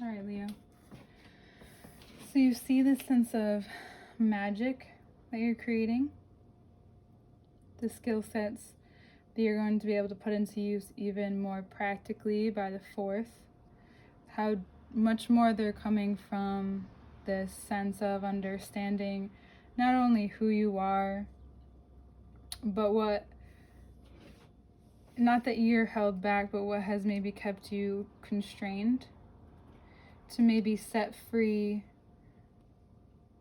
All right, Leo. So you see this sense of magic that you're creating, the skill sets that you're going to be able to put into use even more practically by the 4th, how much more they're coming from this sense of understanding not only who you are, but what, not that you're held back, but what has maybe kept you constrained, to maybe set free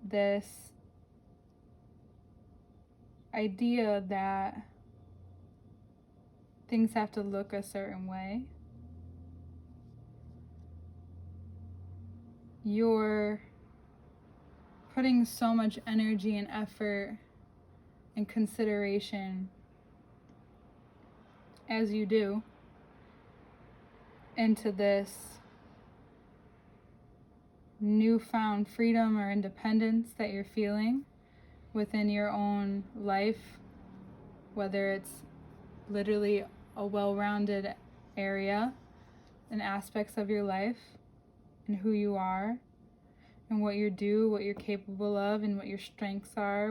this idea that things have to look a certain way. You're putting so much energy and effort and consideration, as you do, into this newfound freedom or independence that you're feeling within your own life, whether it's literally a well-rounded area and aspects of your life and who you are and what you do, what you're capable of, and what your strengths are,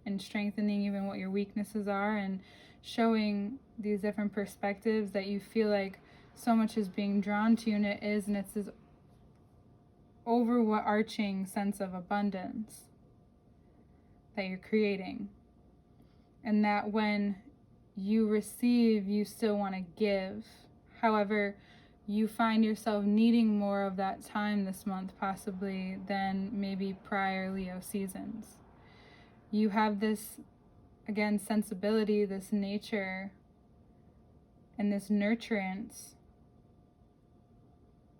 and strengthening even what your weaknesses are, and showing these different perspectives that you feel like so much is being drawn to you, and it's this overarching sense of abundance that you're creating. And that when you receive, you still want to give. However, you find yourself needing more of that time this month, possibly, than maybe prior Leo seasons. You have this, again, sensibility, this nature, and this nurturance,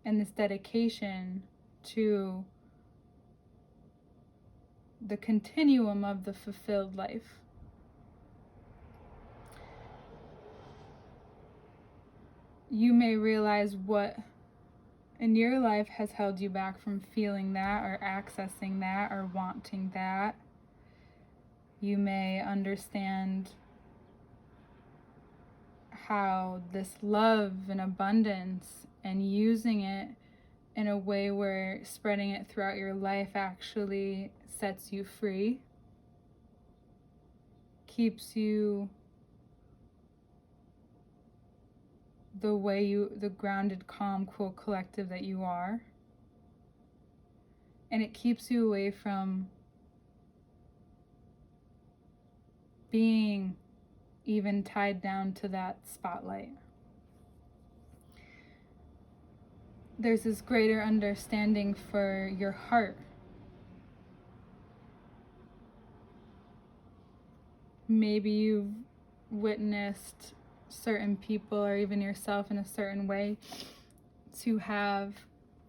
and this dedication to the continuum of the fulfilled life. You may realize what in your life has held you back from feeling that or accessing that or wanting that. You may understand how this love and abundance and using it in a way where spreading it throughout your life actually sets you free, keeps you the grounded, calm, cool collective that you are. And it keeps you away from being even tied down to that spotlight. There's this greater understanding for your heart. Maybe you've witnessed certain people or even yourself in a certain way to have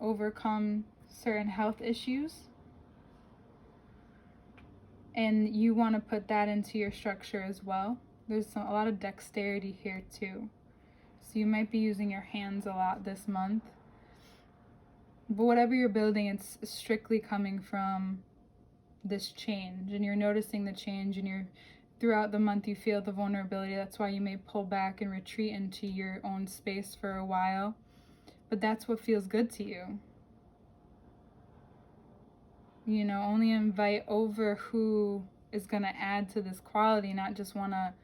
overcome certain health issues, and you want to put that into your structure as well. There's a lot of dexterity here too, so you might be using your hands a lot this month, but whatever you're building, it's strictly coming from this change, and you're noticing the change, and throughout the month you feel the vulnerability. That's why you may pull back and retreat into your own space for a while, but that's what feels good to you. Only invite over who is going to add to this quality, not just want to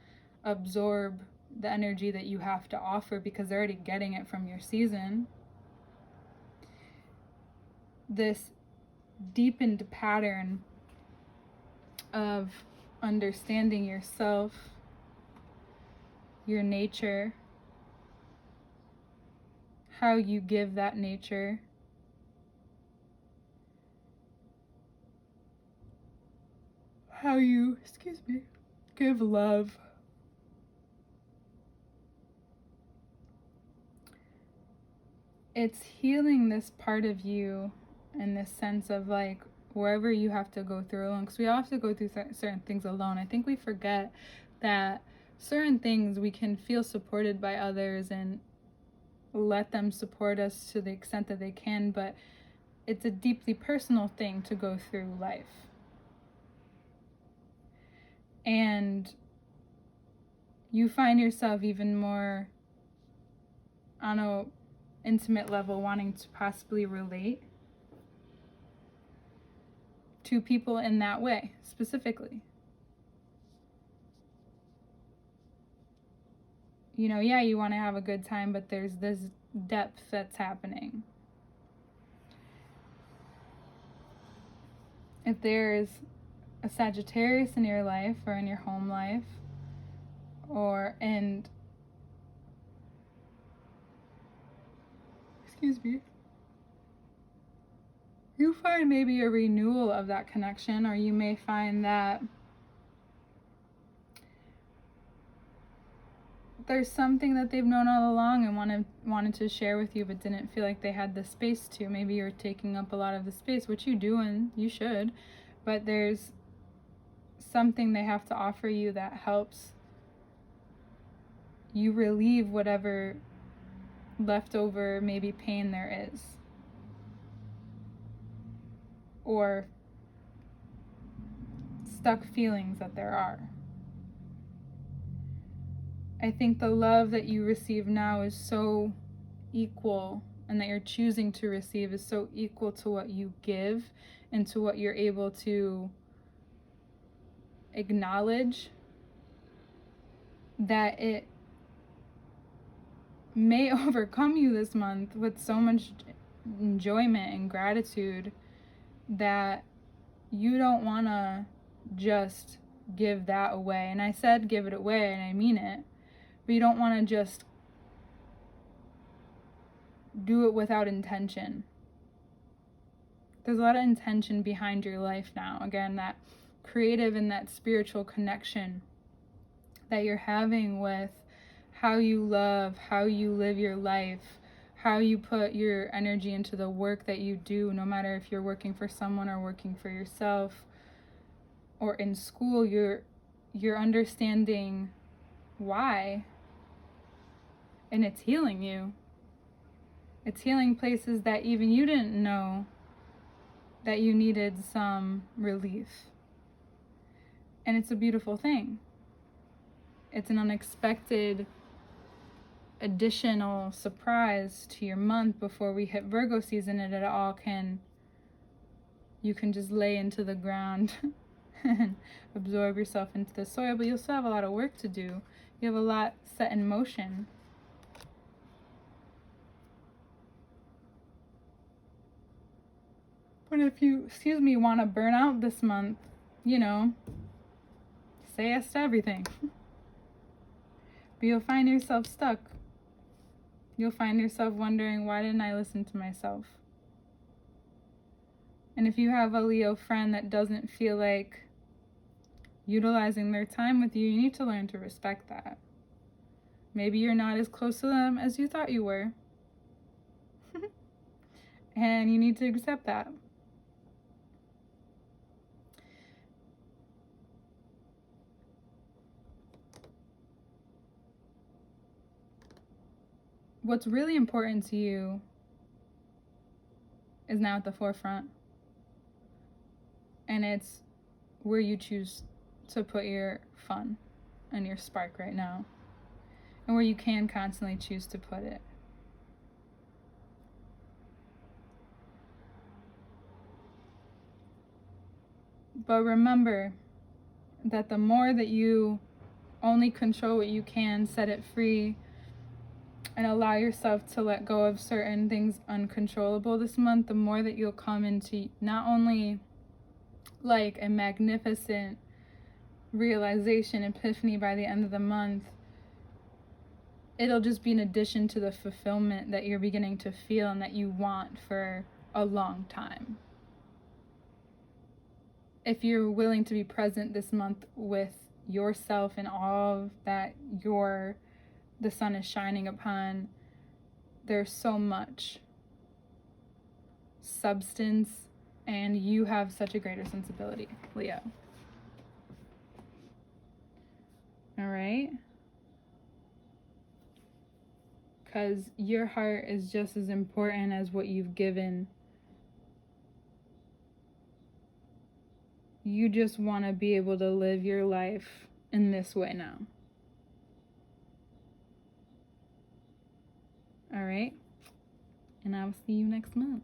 absorb the energy that you have to offer because they're already getting it from your season. This deepened pattern of understanding yourself, your nature, how you give that nature, how you, give love. It's healing this part of you in this sense of like wherever you have to go through alone, because we all have to go through certain things alone. I think we forget that certain things we can feel supported by others and let them support us to the extent that they can, but it's a deeply personal thing to go through life. And you find yourself even more on a intimate level, wanting to possibly relate to people in that way, specifically. You know, yeah, you want to have a good time, but there's this depth that's happening. If there's a Sagittarius in your life or in your home life, you find maybe a renewal of that connection, or you may find that there's something that they've known all along and wanted to share with you but didn't feel like they had the space to. Maybe you're taking up a lot of the space, which you do and you should, but there's something they have to offer you that helps you relieve whatever leftover maybe pain there is, or stuck feelings that there are. I think the love that you receive now is so equal, and that you're choosing to receive is so equal to what you give and to what you're able to acknowledge, that it may overcome you this month with so much enjoyment and gratitude that you don't want to just give that away. And I said give it away, and I mean it. But you don't want to just do it without intention. There's a lot of intention behind your life now. Again, that creative and that spiritual connection that you're having with how you love, how you live your life, how you put your energy into the work that you do, no matter if you're working for someone or working for yourself, or in school, you're understanding why, and it's healing you. It's healing places that even you didn't know that you needed some relief. And it's a beautiful thing. It's an unexpected additional surprise to your month before we hit Virgo season, and you can just lay into the ground and absorb yourself into the soil, but you'll still have a lot of work to do. You have a lot set in motion. But if you, want to burn out this month, say yes to everything. But you'll find yourself stuck. You'll find yourself wondering, why didn't I listen to myself? And if you have a Leo friend that doesn't feel like utilizing their time with you, you need to learn to respect that. Maybe you're not as close to them as you thought you were. And you need to accept that. What's really important to you is now at the forefront. And it's where you choose to put your fun and your spark right now. And where you can constantly choose to put it. But remember that the more that you only control what you can, set it free, and allow yourself to let go of certain things uncontrollable this month, the more that you'll come into not only like a magnificent realization, epiphany by the end of the month, it'll just be an addition to the fulfillment that you're beginning to feel and that you want for a long time. If you're willing to be present this month with yourself and all that the sun is shining upon, there's so much substance, and you have such a greater sensibility, Leo. All right? Because your heart is just as important as what you've given. You just want to be able to live your life in this way now. All right? and I will see you next month.